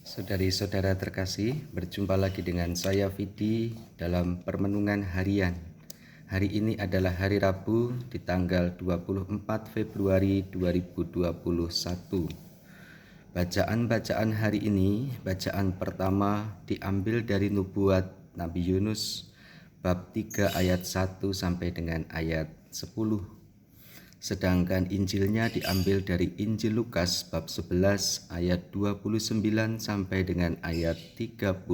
Saudari-saudara terkasih, berjumpa lagi dengan saya Vidi dalam permenungan harian. Hari ini adalah hari Rabu di tanggal 24 Februari 2021. Bacaan-bacaan hari ini, bacaan pertama diambil dari nubuat Nabi Yunus bab 3 ayat 1 sampai dengan ayat 10. Sedangkan Injilnya diambil dari Injil Lukas bab 11 ayat 29 sampai dengan ayat 32.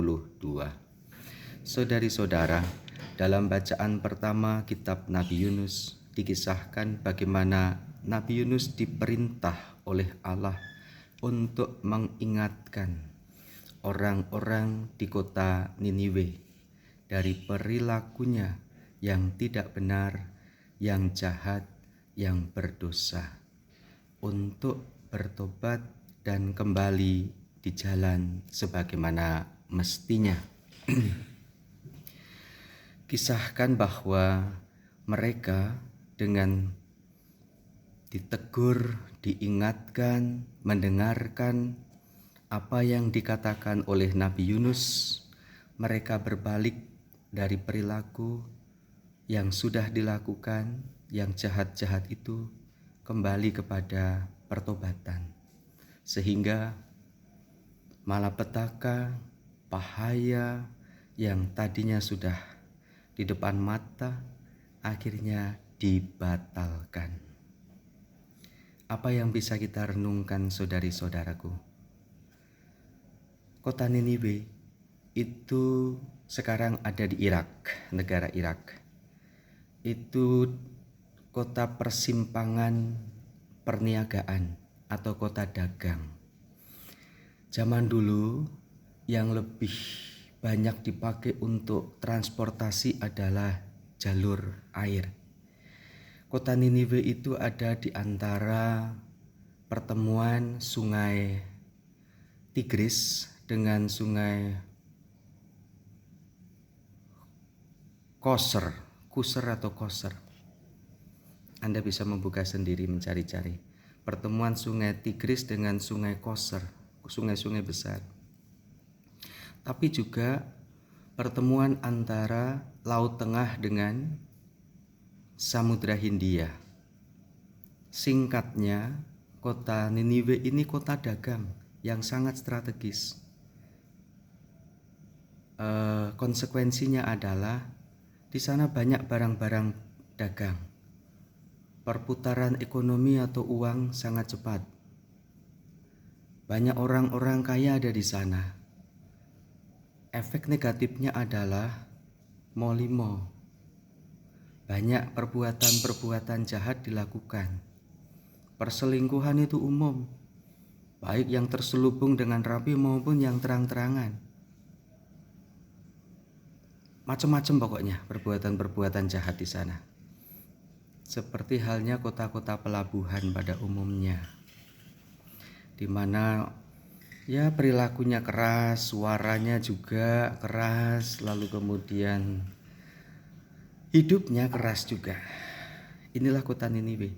Saudari-saudara, dalam bacaan pertama kitab Nabi Yunus dikisahkan bagaimana Nabi Yunus diperintah oleh Allah untuk mengingatkan orang-orang di kota Niniwe dari perilakunya yang tidak benar, yang jahat, yang berdosa, untuk bertobat dan kembali di jalan sebagaimana mestinya. Kisahkan bahwa mereka dengan ditegur, diingatkan, mendengarkan apa yang dikatakan oleh Nabi Yunus, mereka berbalik dari perilaku yang sudah dilakukan, yang jahat-jahat itu, kembali kepada pertobatan. Sehingga malapetaka, bahaya yang tadinya sudah di depan mata, akhirnya dibatalkan. Apa yang bisa kita renungkan, saudari-saudaraku? Kota Niniwe itu sekarang ada di Irak, negara Irak. Itu kota persimpangan perniagaan atau kota dagang. Zaman dulu yang lebih banyak dipakai untuk transportasi adalah jalur air. Kota Niniwe itu ada di antara pertemuan sungai Tigris dengan sungai Kuser atau Koser. Anda bisa membuka sendiri, mencari-cari. Pertemuan sungai Tigris dengan sungai Koser, sungai-sungai besar. Tapi juga pertemuan antara Laut Tengah dengan Samudra Hindia. Singkatnya, kota Niniwe ini kota dagang yang sangat strategis. Konsekuensinya adalah di sana banyak barang-barang dagang. Perputaran ekonomi atau uang sangat cepat. Banyak orang-orang kaya ada di sana. Efek negatifnya adalah molimo. Banyak perbuatan-perbuatan jahat dilakukan. Perselingkuhan itu umum, baik yang terselubung dengan rapi maupun yang terang-terangan. Macam-macam pokoknya perbuatan-perbuatan jahat di sana. Seperti halnya kota-kota pelabuhan pada umumnya, di mana ya perilakunya keras, suaranya juga keras, lalu kemudian hidupnya keras juga. Inilah kota Niniwe.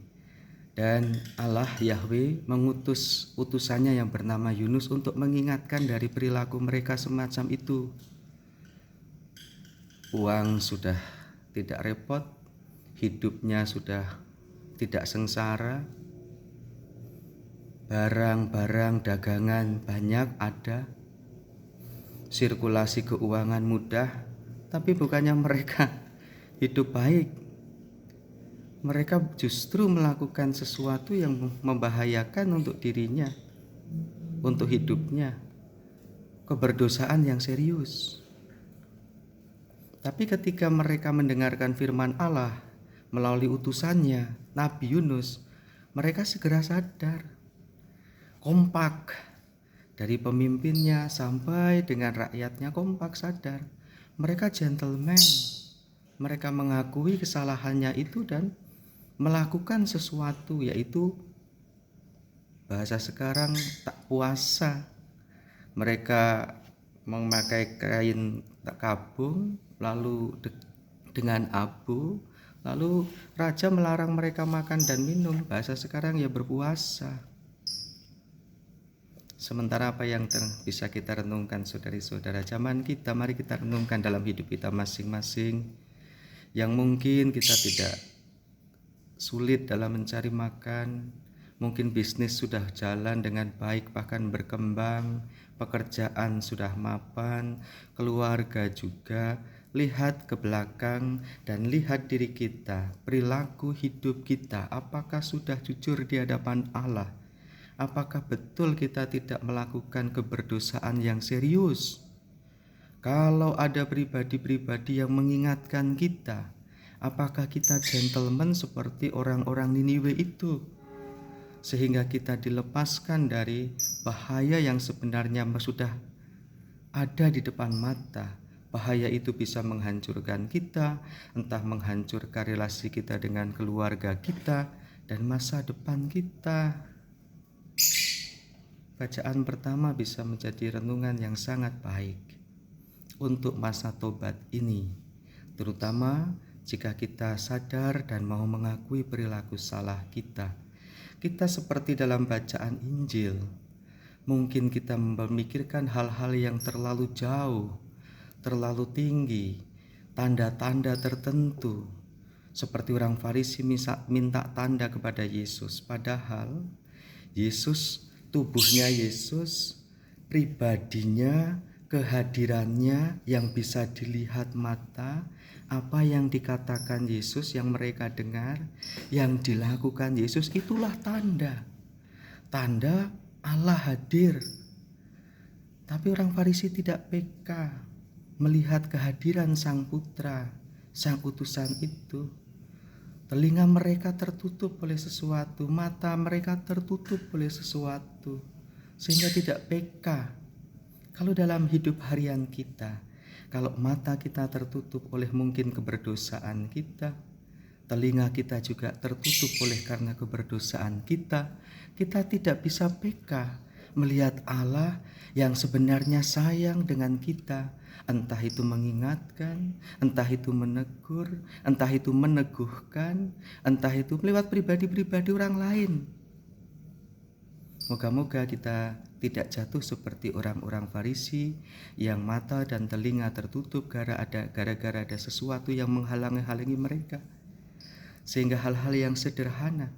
Dan Allah Yahweh mengutus utusannya yang bernama Yunus untuk mengingatkan dari perilaku mereka semacam itu. Uang sudah tidak repot, hidupnya sudah tidak sengsara, barang-barang dagangan banyak ada, sirkulasi keuangan mudah, tapi bukannya mereka hidup baik. Mereka justru melakukan sesuatu yang membahayakan untuk dirinya, untuk hidupnya, keberdosaan yang serius. Tapi ketika mereka mendengarkan firman Allah melalui utusannya, Nabi Yunus, mereka segera sadar. Kompak, dari pemimpinnya sampai dengan rakyatnya kompak sadar. Mereka gentleman. Mereka mengakui kesalahannya itu dan melakukan sesuatu, yaitu bahasa sekarang tak puasa. Mereka memakai kain tak kabung, lalu dengan abu, lalu raja melarang mereka makan dan minum. Bahasa sekarang ya berpuasa. Sementara apa yang bisa kita renungkan saudari-saudara zaman kita, mari kita renungkan dalam hidup kita masing-masing. Yang mungkin kita tidak sulit dalam mencari makan, mungkin bisnis sudah jalan dengan baik bahkan berkembang, pekerjaan sudah mapan, keluarga juga. Lihat ke belakang dan lihat diri kita, perilaku hidup kita, apakah sudah jujur di hadapan Allah? Apakah betul kita tidak melakukan keberdosaan yang serius? Kalau ada pribadi-pribadi yang mengingatkan kita, apakah kita gentleman seperti orang-orang Niniwe itu? Sehingga kita dilepaskan dari bahaya yang sebenarnya sudah ada di depan mata. Bahaya itu bisa menghancurkan kita, entah menghancurkan relasi kita dengan keluarga kita dan masa depan kita. Bacaan pertama bisa menjadi renungan yang sangat baik untuk masa tobat ini, terutama jika kita sadar dan mau mengakui perilaku salah kita. Kita seperti dalam bacaan Injil, mungkin kita memikirkan hal-hal yang terlalu jauh, terlalu tinggi, tanda-tanda tertentu, seperti orang Farisi minta tanda kepada Yesus, padahal Yesus, tubuhnya Yesus, pribadinya, kehadirannya yang bisa dilihat mata, apa yang dikatakan Yesus yang mereka dengar, yang dilakukan Yesus, itulah tanda. Tanda Allah hadir. Tapi orang Farisi tidak peka melihat kehadiran Sang Putra, Sang Utusan itu. Telinga mereka tertutup oleh sesuatu, mata mereka tertutup oleh sesuatu, sehingga tidak peka. Kalau dalam hidup harian kita, kalau mata kita tertutup oleh mungkin keberdosaan kita, telinga kita juga tertutup oleh karena keberdosaan kita tidak bisa peka melihat Allah yang sebenarnya sayang dengan kita. Entah itu mengingatkan, entah itu menegur, entah itu meneguhkan, entah itu lewat pribadi-pribadi orang lain. Moga-moga kita tidak jatuh seperti orang-orang Farisi yang mata dan telinga tertutup gara-gara ada sesuatu yang menghalangi mereka. Sehingga hal-hal yang sederhana,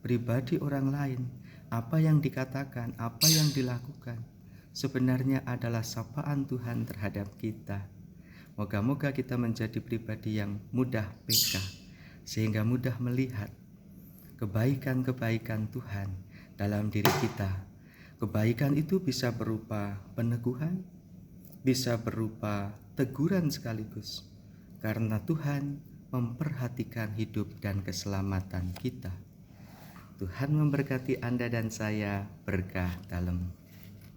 pribadi orang lain, apa yang dikatakan, apa yang dilakukan, sebenarnya adalah sapaan Tuhan terhadap kita. Moga-moga kita menjadi pribadi yang mudah peka, sehingga mudah melihat kebaikan-kebaikan Tuhan dalam diri kita. Kebaikan itu bisa berupa peneguhan, bisa berupa teguran sekaligus, karena Tuhan memperhatikan hidup dan keselamatan kita. Tuhan memberkati Anda dan saya, berkah dalam.